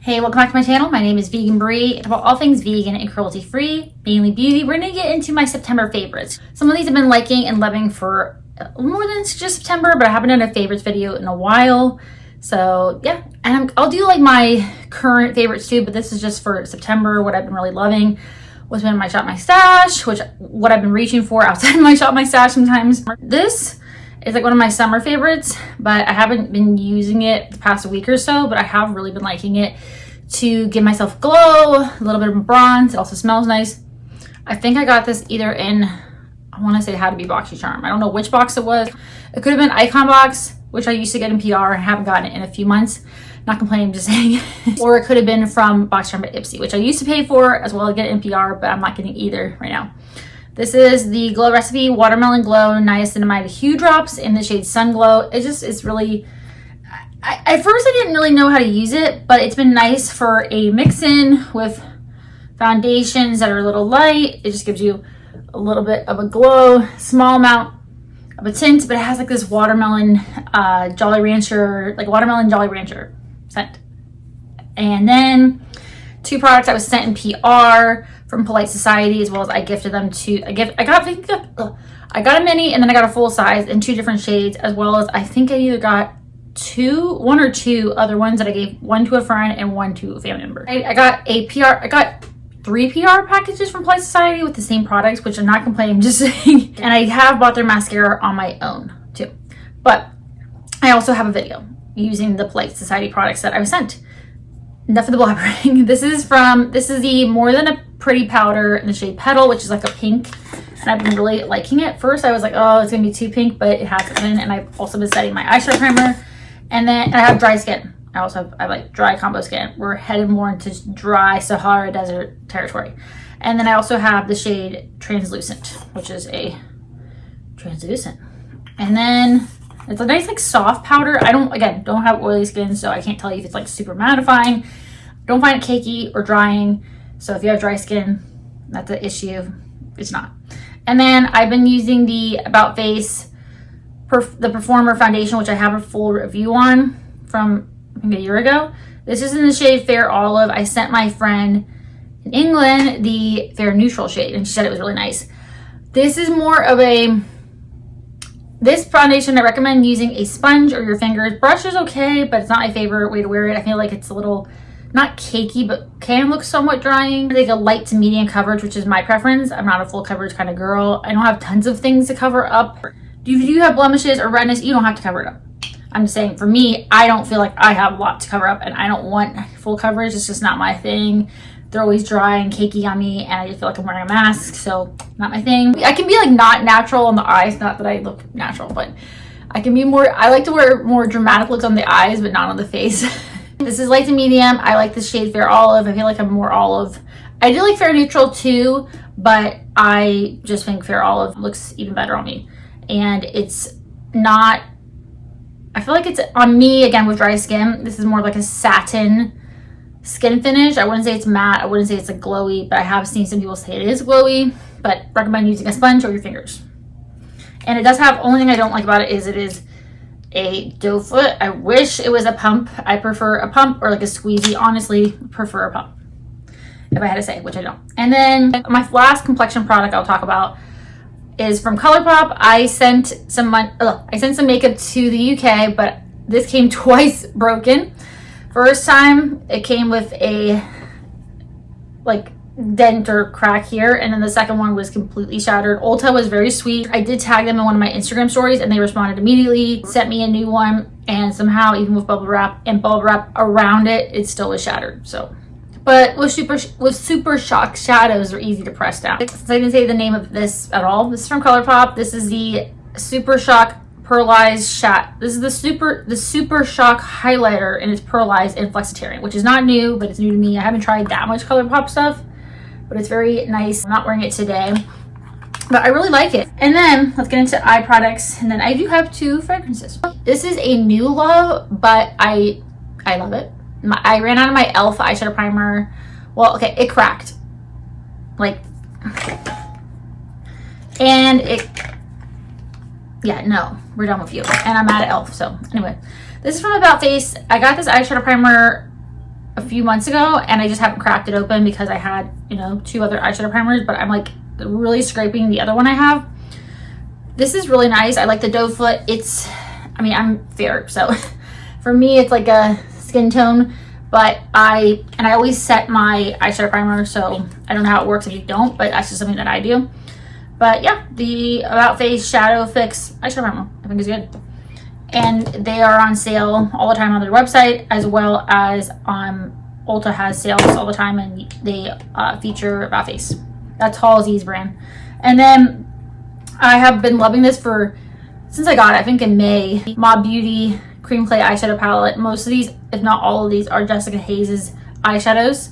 Hey, welcome back to my channel. My name is Vegan Brie. It's about all things vegan and cruelty-free, mainly beauty. We're gonna get into my September favorites. Some of these I've been liking and loving for more than just September, but I haven't done a favorites video in a while. So yeah, and I'll do like my current favorites too, but this is just for September. What I've been really loving was when my Shop My Stash, what I've been reaching for outside of my Shop My Stash sometimes. This is like one of my summer favorites, but I haven't been using it the past week or so, but I have really been liking it to give myself glow, a little bit of bronze. It also smells nice. I think I got this either in, I want to say How to Be Boxy Charm. I don't know which box it was. It could have been Icon box, which I used to get in PR and haven't gotten it in a few months. Not complaining, just saying. Or it could have been from Box Charm by Ipsy, which I used to pay for as well as get it in PR, but I'm not getting either right now. This is the Glow Recipe Watermelon Glow Niacinamide Hue Drops in the shade Sun Glow. It's really, at first I didn't really know how to use it, but it's been nice for a mix-in with foundations that are a little light. It just gives you a little bit of a glow, small amount of a tint, but it has like this watermelon Jolly Rancher, like watermelon Jolly Rancher scent. And then two products I was sent in PR from Polite Society, as well as I gifted them to I got a mini and then I got a full size in two different shades, as well as I think I either got one or two other ones that I gave one to a friend and one to a family member. I got three PR packages from Polite Society with the same products, which I'm not complaining, I'm just saying. And I have bought their mascara on my own too, but I also have a video using the Polite Society products that I was sent. Enough of the blabbering. This is the More Than a Pretty powder in the shade Petal, which is like a pink, and I've been really liking it. First I was like, oh, it's gonna be too pink, but it hasn't been. And I've also been setting my eyeshadow primer, and then I have dry skin. I have like dry combo skin. We're headed more into dry Sahara Desert territory. And then I also have the shade Translucent, which is a translucent. And then it's a nice like soft powder. I don't have oily skin, so I can't tell you if it's like super mattifying. Don't find it cakey or drying. So if you have dry skin, that's an issue. It's not. And then I've been using the About Face the Performer foundation, which I have a full review on from I think a year ago. This is in the shade Fair Olive. I sent my friend in England the Fair Neutral shade, and she said it was really nice. This is more of this foundation I recommend using a sponge or your fingers. Brush is okay, but it's not my favorite way to wear it. I feel like it's a little, not cakey, but can look somewhat drying. Like a light to medium coverage, which is my preference. I'm not a full coverage kind of girl. I don't have tons of things to cover up. If you have blemishes or redness, you don't have to cover it up. I'm just saying, for me, I don't feel like I have a lot to cover up, and I don't want full coverage. It's just not my thing. They're always dry and cakey on me, and I just feel like I'm wearing a mask, so not my thing. I can be like not natural on the eyes, not that I look natural, but I can be more, I like to wear more dramatic looks on the eyes, but not on the face. This is light to medium. I like the shade Fair Olive. I feel like I'm more olive. I do like Fair Neutral too, but I just think Fair Olive looks even better on me. And it's not, I feel like it's on me, again, with dry skin. This is more like a satin skin finish. I wouldn't say it's matte. I wouldn't say it's like glowy, but I have seen some people say it is glowy, but recommend using a sponge or your fingers. And it does have, only thing I don't like about it is a doe foot. I wish it was a pump. I prefer a pump or like a squeezy. Honestly, prefer a pump if I had to say, which I don't. And then my last complexion product I'll talk about is from Colourpop. I sent some makeup to the UK, but this came twice broken. First time it came with a like dent or crack here, and then the second one was completely shattered. Ulta was very sweet. I did tag them in one of my Instagram stories, and they responded immediately, sent me a new one, and somehow even with bubble wrap around it, it still was shattered. So, but with Super Shock shadows, are easy to press down. Since I didn't say the name of this at all, this is from Colourpop. This is the Super Shock Pearlized This is the Super Shock highlighter, and it's pearlized in Flexitarian, which is not new, but it's new to me. I haven't tried that much Colourpop stuff, but it's very nice. I'm not wearing it today, but I really like it. And then let's get into eye products, and then I do have two fragrances. This is a new love, but I love it. I ran out of my e.l.f. eyeshadow primer. Well, okay, it cracked. Like, and it, yeah, no, we're done with you. And I'm mad at e.l.f. So anyway, this is from About Face. I got this eyeshadow primer a few months ago, and I just haven't cracked it open because I had, you know, 2 other eyeshadow primers, but I'm like really scraping the other one I have. This is really nice. I like the doe foot. It's, I mean, I'm fair, so for me it's like a skin tone, but I always set my eyeshadow primer, so I don't know how it works if you don't, but that's just something that I do. But yeah, the About Face Shadow Fix eyeshadow primer I think is good. And they are on sale all the time on their website, as well as Ulta has sales all the time, and they feature About Face. That's Halsey's brand. And then I have been loving this since I got it, I think in May. Mob Beauty Cream Clay Eyeshadow Palette. Most of these, if not all of these, are Jessica Hayes' eyeshadows.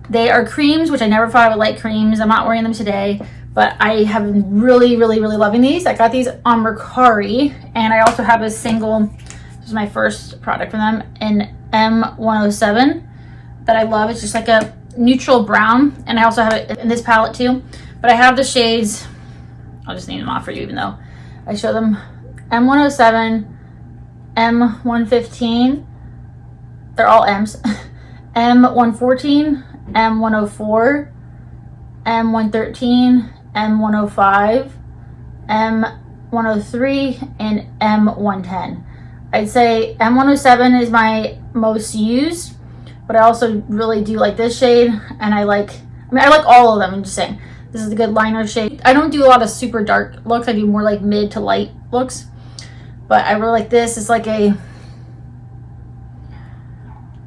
They are creams, which I never thought I would like creams. I'm not wearing them today, but I have been really, really, really loving these. I got these on Mercari, and I also have a single, this is my first product from them, in M107 that I love. It's just like a neutral brown, and I also have it in this palette too. But I have the shades, I'll just name them off for you even though I show them. M107, M115, they're all M's, M114, M104, M113, M105, M103, and M110. I'd say M107 is my most used, but I also really do like this shade, and I like all of them. I'm just saying, this is a good liner shade. I don't do a lot of super dark looks. I do more like mid to light looks, but I really like this. It's like a,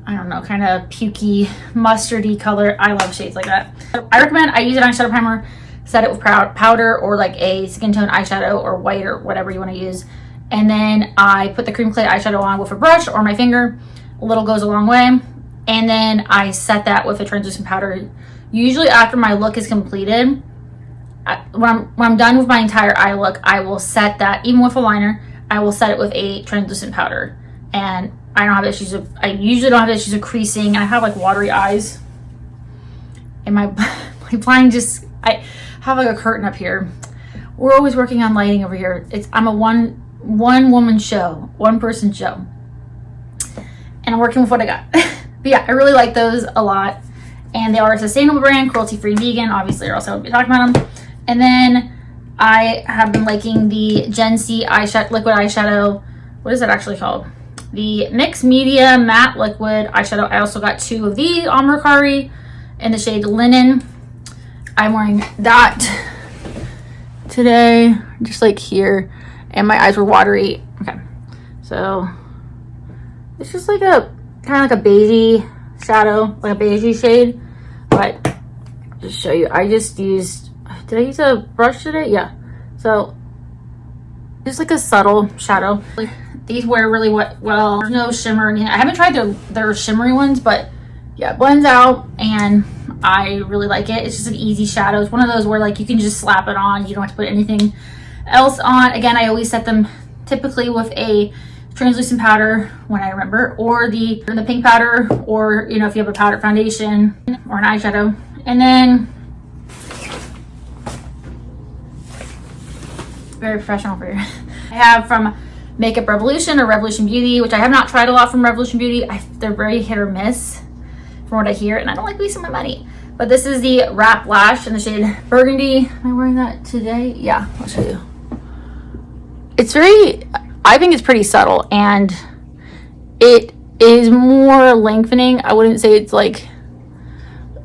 I don't know, kind of pukey, mustardy color. I love shades like that. I recommend I use an eyeshadow primer, set it with powder or like a skin tone eyeshadow or white or whatever you want to use. And then I put the cream clay eyeshadow on with a brush or my finger. A little goes a long way. And then I set that with a translucent powder. Usually after my look is completed, when I'm done with my entire eye look, I will set that, even with a liner, I will set it with a translucent powder. And I don't have issues of, I usually don't have issues of creasing, and I have like watery eyes. And my blind just, I have like a curtain up here. We're always working on lighting over here. I'm a one woman show, one person show. And I'm working with what I got. But yeah, I really like those a lot. And they are a sustainable brand, cruelty-free vegan, obviously, or else I would be talking about them. And then I have been liking the Gensee liquid eyeshadow. What is that actually called? The Mixed Media Matte Liquid Eyeshadow. I also got 2 of these on Mercari in the shade Linen. I'm wearing that today, just like here. And my eyes were watery. Okay, so it's just like a kind of like a beigey shadow, like a beigey shade. But just show you, I just used, did I use a brush today? Yeah. So just like a subtle shadow. Like, these wear really well. There's no shimmer in here. I haven't tried their shimmery ones, but yeah, it blends out and I really like it. It's just an easy shadow. It's one of those where like you can just slap it on. You don't have to put anything else on. Again, I always set them typically with a translucent powder when I remember, or the pink powder, or you know, if you have a powder foundation or an eyeshadow. And then very professional for you. I have from Makeup Revolution or Revolution Beauty, which I have not tried a lot from Revolution Beauty. They're very hit or miss from what I hear, and I don't like wasting my money. But this is the Wrap Lash in the shade Burgundy. Am I wearing that today? Yeah, I'll show you. It's very, I think it's pretty subtle, and it is more lengthening. I wouldn't say it's like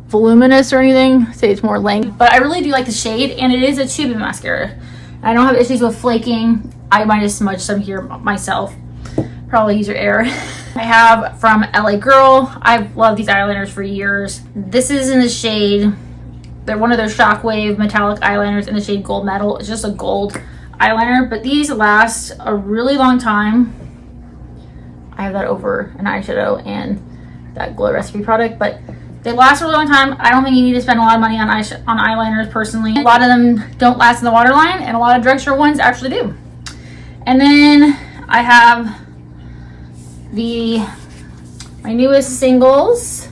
voluminous or anything. I'd say it's more length, but I really do like the shade, and it is a tube mascara. I don't have issues with flaking. I might have smudged some here myself. Probably use your air. I have from LA Girl. I've loved these eyeliners for years. This is in the shade, they're one of their Shockwave metallic eyeliners in the shade Gold Metal. It's just a gold eyeliner, but these last a really long time. I have that over an eyeshadow and that Glow Recipe product, but they last a really long time. I don't think you need to spend a lot of money on eyeliners personally. A lot of them don't last in the waterline, and a lot of drugstore ones actually do. And then I have my newest singles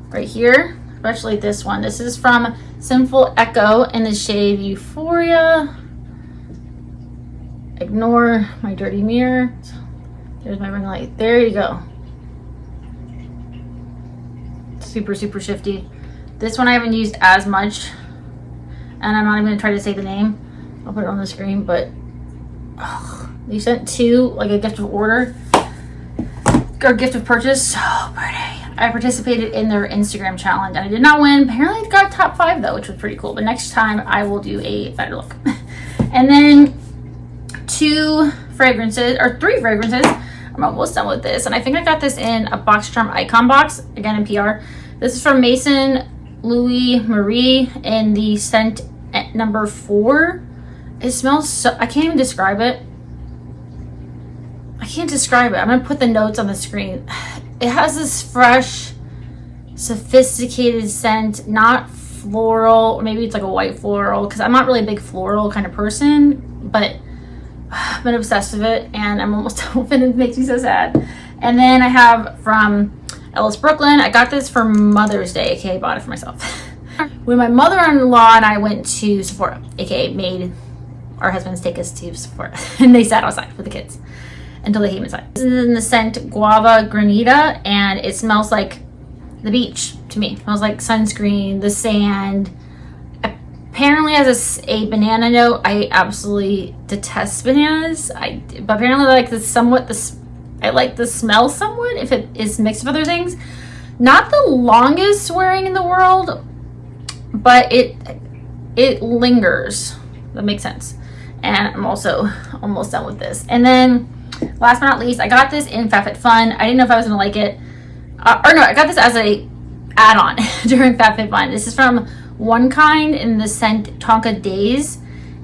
right here, especially this one. This is from Sinful Echo in the shade Euphoria. Ignore my dirty mirror. There's my ring light. There you go. Super, super shifty. This one I haven't used as much, and I'm not even gonna try to say the name. I'll put it on the screen, but they sent 2, like a gift of order or gift of purchase. So pretty. I participated in their Instagram challenge and I did not win. Apparently it got top 5 though, which was pretty cool. But next time I will do a better look. And then 2 fragrances, or 3 fragrances. I'm almost done with this. And I think I got this in a Box Charm Icon box, again in PR. This is from Maison Louis Marie in the scent number 4. It smells so, I can't even describe it. I can't describe it. I'm gonna put the notes on the screen. It has this fresh, sophisticated scent, not floral, or maybe it's like a white floral, because I'm not really a big floral kind of person, but I've been obsessed with it, and I'm almost done with it, and it makes me so sad. And then I have from Ellis Brooklyn. I got this for Mother's Day, aka bought it for myself. When my mother-in-law and I went to Sephora, aka made our husbands take us to Sephora, and they sat outside with the kids until they came inside. This is in the scent Guava Granita, and it smells like the beach to me. It smells like sunscreen, the sand. Apparently has a banana note. I absolutely detest bananas. But apparently I like I like the smell somewhat if it is mixed with other things. Not the longest wearing in the world, but it lingers. That makes sense. And I'm also almost done with this. And then last but not least, I got this in FabFitFun. I didn't know if I was gonna like it. Or no, I got this as a add-on during FabFitFun. This is from One Kind in the scent Tonka Days.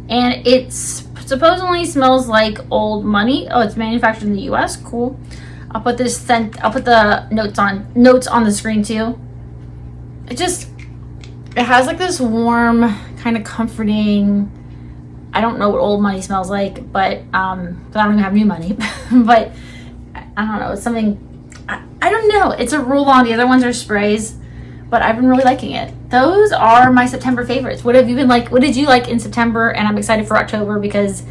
And it's supposedly smells like old money. Oh, it's manufactured in the US. Cool. I'll put this scent, I'll put the notes on the screen too. It has like this warm, kind of comforting, I don't know what old money smells like, but I don't even have new money. But I don't know, it's something, I don't know. It's a roll-on. The other ones are sprays, but I've been really liking it. Those are my September favorites. What have you been like? What did you like in September? And I'm excited for October because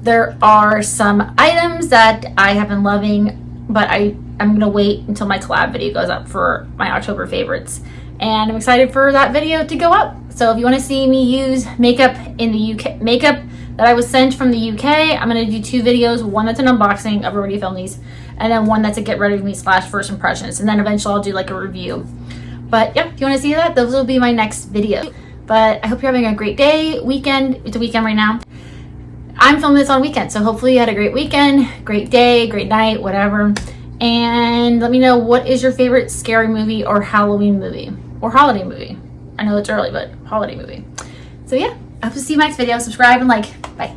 there are some items that I have been loving, but I'm gonna wait until my collab video goes up for my October favorites. And I'm excited for that video to go up. So if you want to see me use makeup in the UK, makeup that I was sent from the UK, I'm going to do 2 videos. One that's an unboxing, I've already filmed these, and then one that's a get ready with me / first impressions. And then eventually I'll do like a review. But yeah, if you want to see that, those will be my next video. But I hope you're having a great day, weekend. It's a weekend right now. I'm filming this on weekend, so hopefully you had a great weekend, great day, great night, whatever. And let me know, what is your favorite scary movie or Halloween movie or holiday movie? I know it's early, but holiday movie. So yeah, I hope to see you in my next video. Subscribe and like. Bye.